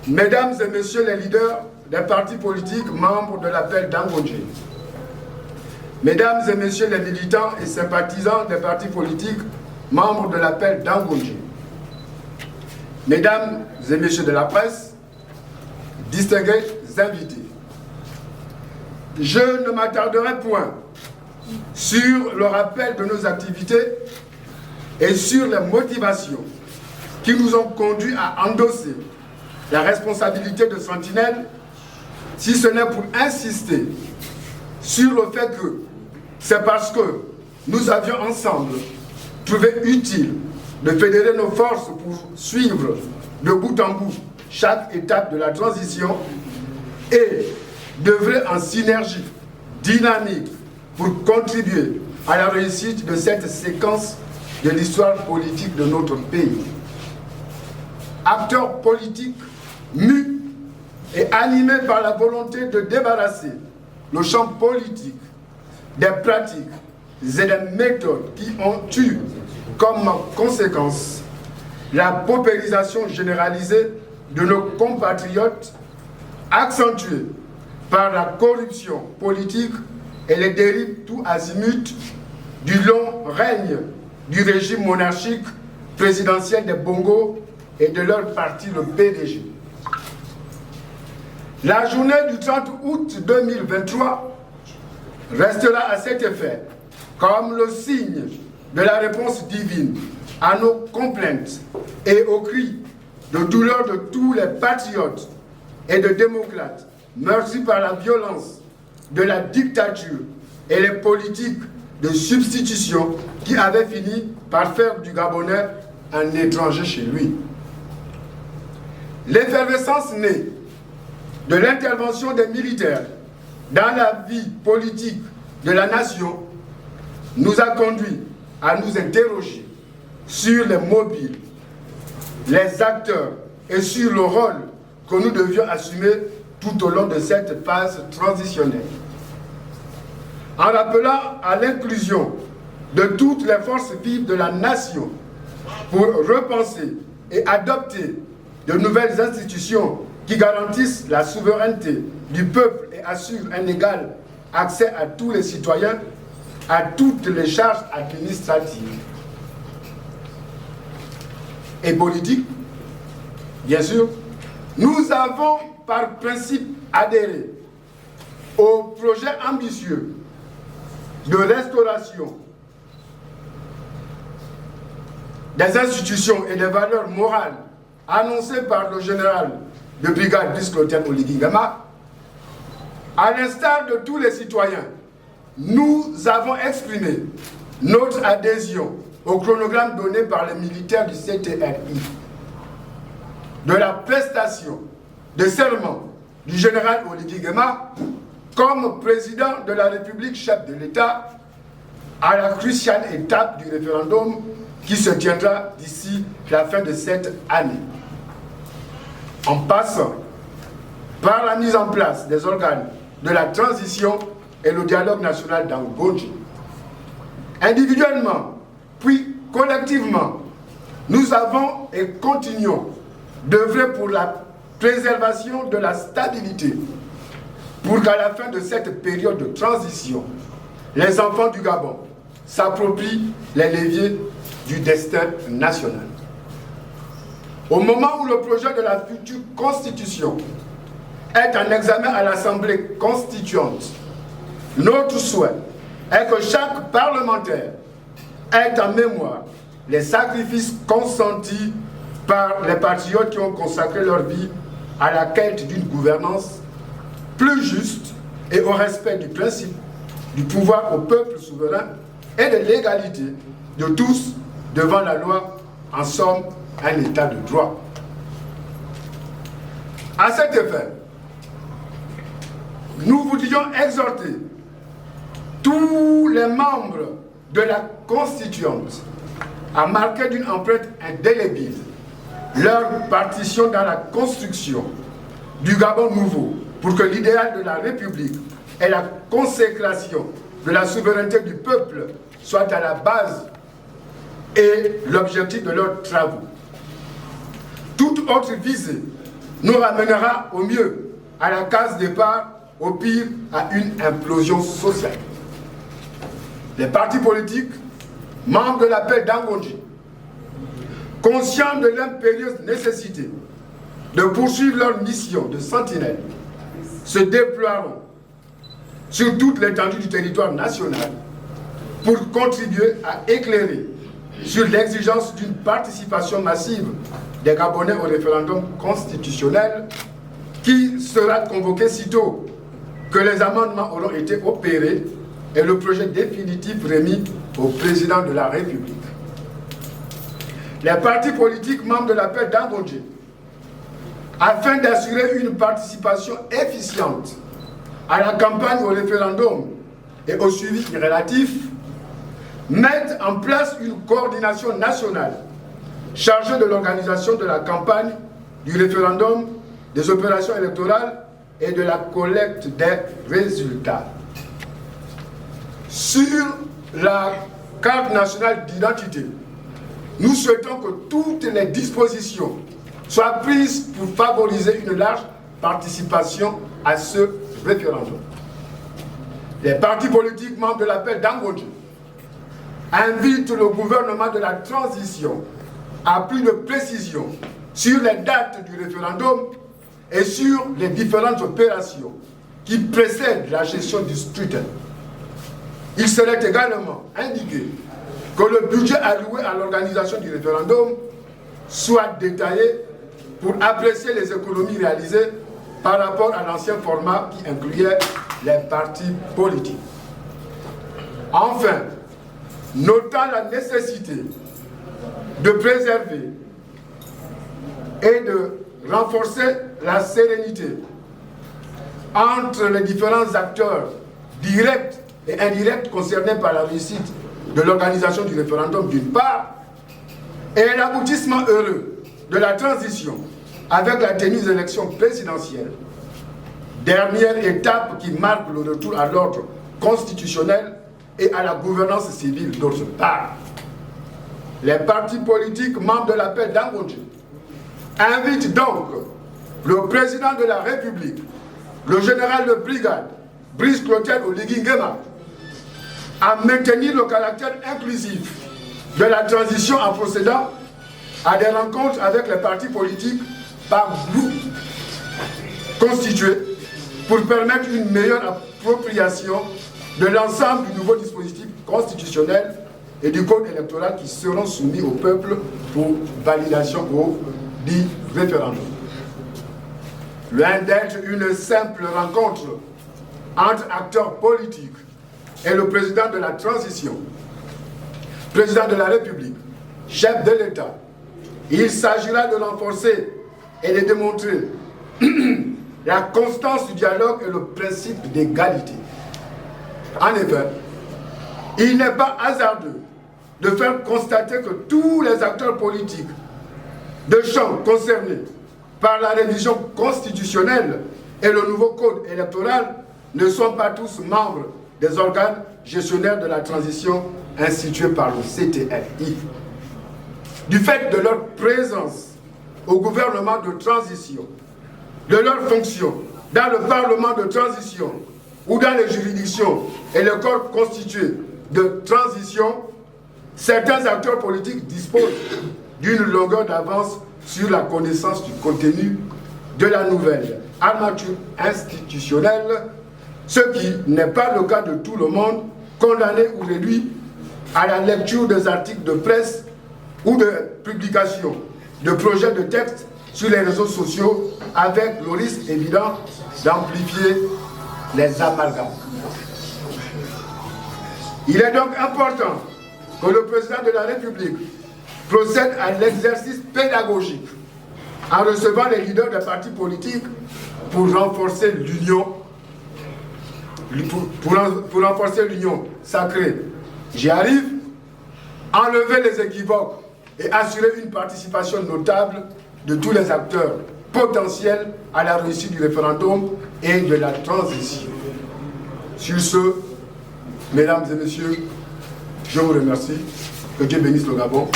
Mesdames et Messieurs les leaders des partis politiques membres de l'appel d'Angonje, Mesdames et Messieurs les militants et sympathisants des partis politiques membres de l'appel d'Angonje, Mesdames et Messieurs de la presse, distingués invités, je ne m'attarderai point sur le rappel de nos activités et sur les motivations qui nous ont conduits à endosser la responsabilité de Sentinelle, si ce n'est pour insister sur le fait que c'est parce que nous avions ensemble trouvé utile de fédérer nos forces pour suivre de bout en bout chaque étape de la transition et d'œuvrer en synergie dynamique pour contribuer à la réussite de cette séquence de l'histoire politique de notre pays. Acteurs politiques mus et animés par la volonté de débarrasser le champ politique des pratiques et des méthodes qui ont eu comme conséquence la paupérisation généralisée de nos compatriotes, accentuée par la corruption politique et les dérives tout azimut du long règne du régime monarchique présidentiel des Bongo et de leur parti, le PDG. La journée du 30 août 2023 restera à cet effet comme le signe de la réponse divine à nos complaintes et aux cris de douleur de tous les patriotes et de démocrates meurtris par la violence de la dictature et les politiques de substitution qui avaient fini par faire du Gabonais un étranger chez lui. L'effervescence née de l'intervention des militaires dans la vie politique de la nation nous a conduits à nous interroger sur les mobiles, les acteurs et sur le rôle que nous devions assumer tout au long de cette phase transitionnelle. En rappelant à l'inclusion de toutes les forces vives de la nation pour repenser et adopter de nouvelles institutions qui garantissent la souveraineté du peuple et assurent un égal accès à tous les citoyens à toutes les charges administratives et politiques, bien sûr, nous avons par principe adhéré au projet ambitieux de restauration des institutions et des valeurs morales annoncé par le général de brigade Brice Clotaire Oligui Nguema. À l'instar de tous les citoyens, nous avons exprimé notre adhésion au chronogramme donné par les militaires du CTRI de la prestation de serment du général Oligui Nguema comme président de la République, chef de l'État, à la cruciale étape du référendum qui se tiendra d'ici la fin de cette année. En passant par la mise en place des organes de la transition et le dialogue national d'Angonje. Individuellement, puis collectivement, nous avons et continuons d'œuvrer pour la préservation de la stabilité, pour qu'à la fin de cette période de transition, les enfants du Gabon s'approprient les leviers du destin national. Au moment où le projet de la future constitution est en examen à l'Assemblée constituante, notre souhait est que chaque parlementaire ait en mémoire les sacrifices consentis par les patriotes qui ont consacré leur vie à la quête d'une gouvernance plus juste et au respect du principe du pouvoir au peuple souverain et de l'égalité de tous devant la loi, en somme, un état de droit. À cet effet, nous voudrions exhorter tous les membres de la Constituante à marquer d'une empreinte indélébile leur partition dans la construction du Gabon nouveau pour que l'idéal de la République et la consécration de la souveraineté du peuple soient à la base et l'objectif de leurs travaux. Toute autre visée nous ramènera au mieux à la case départ, au pire à une implosion sociale. Les partis politiques, membres de l'appel d'Angonji, conscients de l'impérieuse nécessité de poursuivre leur mission de sentinelle, se déploieront sur toute l'étendue du territoire national pour contribuer à éclairer sur l'exigence d'une participation massive des Gabonais au référendum constitutionnel qui sera convoqué sitôt que les amendements auront été opérés et le projet définitif remis au président de la République. Les partis politiques membres de l'appel d'Angonji, afin d'assurer une participation efficiente à la campagne au référendum et au suivi relatif, mettent en place une coordination nationale chargée de l'organisation de la campagne, du référendum, des opérations électorales et de la collecte des résultats. Sur la carte nationale d'identité, nous souhaitons que toutes les dispositions soient prises pour favoriser une large participation à ce référendum. Les partis politiques membres de l'appel d'Angonji invitent le gouvernement de la transition à plus de précision sur les dates du référendum et sur les différentes opérations qui précèdent la gestion du scrutin. Il serait également indiqué que le budget alloué à l'organisation du référendum soit détaillé pour apprécier les économies réalisées par rapport à l'ancien format qui incluait les partis politiques. Enfin, notant la nécessité de préserver et de renforcer la sérénité entre les différents acteurs directs et indirects concernés par la réussite de l'organisation du référendum d'une part, et l'aboutissement heureux de la transition avec la tenue des élections présidentielles, dernière étape qui marque le retour à l'ordre constitutionnel et à la gouvernance civile d'autre part. Les partis politiques membres de l'appel d'Angonji invitent donc le président de la République, le général de brigade, Brice Clotaire Oligui Nguema, à maintenir le caractère inclusif de la transition en procédant à des rencontres avec les partis politiques par groupe constitués pour permettre une meilleure appropriation de l'ensemble du nouveau dispositif constitutionnel et du code électoral qui seront soumis au peuple pour validation au dit référendum. Loin d'être une simple rencontre entre acteurs politiques et le président de la transition, président de la République, chef de l'État, il s'agira de renforcer et de démontrer la constance du dialogue et le principe d'égalité. En effet, il n'est pas hasardeux de faire constater que tous les acteurs politiques de champs concernés par la révision constitutionnelle et le nouveau code électoral ne sont pas tous membres des organes gestionnaires de la transition institués par le CTRI. Du fait de leur présence au gouvernement de transition, de leur fonction dans le parlement de transition ou dans les juridictions et les corps constitués de transition, certains acteurs politiques disposent d'une longueur d'avance sur la connaissance du contenu de la nouvelle armature institutionnelle, ce qui n'est pas le cas de tout le monde, condamné ou réduit à la lecture des articles de presse ou de publications de projets de texte sur les réseaux sociaux, avec le risque évident d'amplifier les amalgames. Il est donc important que le président de la République procède à l'exercice pédagogique en recevant les leaders des partis politiques pour renforcer l'union, pour renforcer l'union sacrée. J'y arrive, enlever les équivoques et assurer une participation notable de tous les acteurs potentiels à la réussite du référendum et de la transition. Sur ce, mesdames et messieurs, je vous remercie. Que Dieu bénisse le Gabon.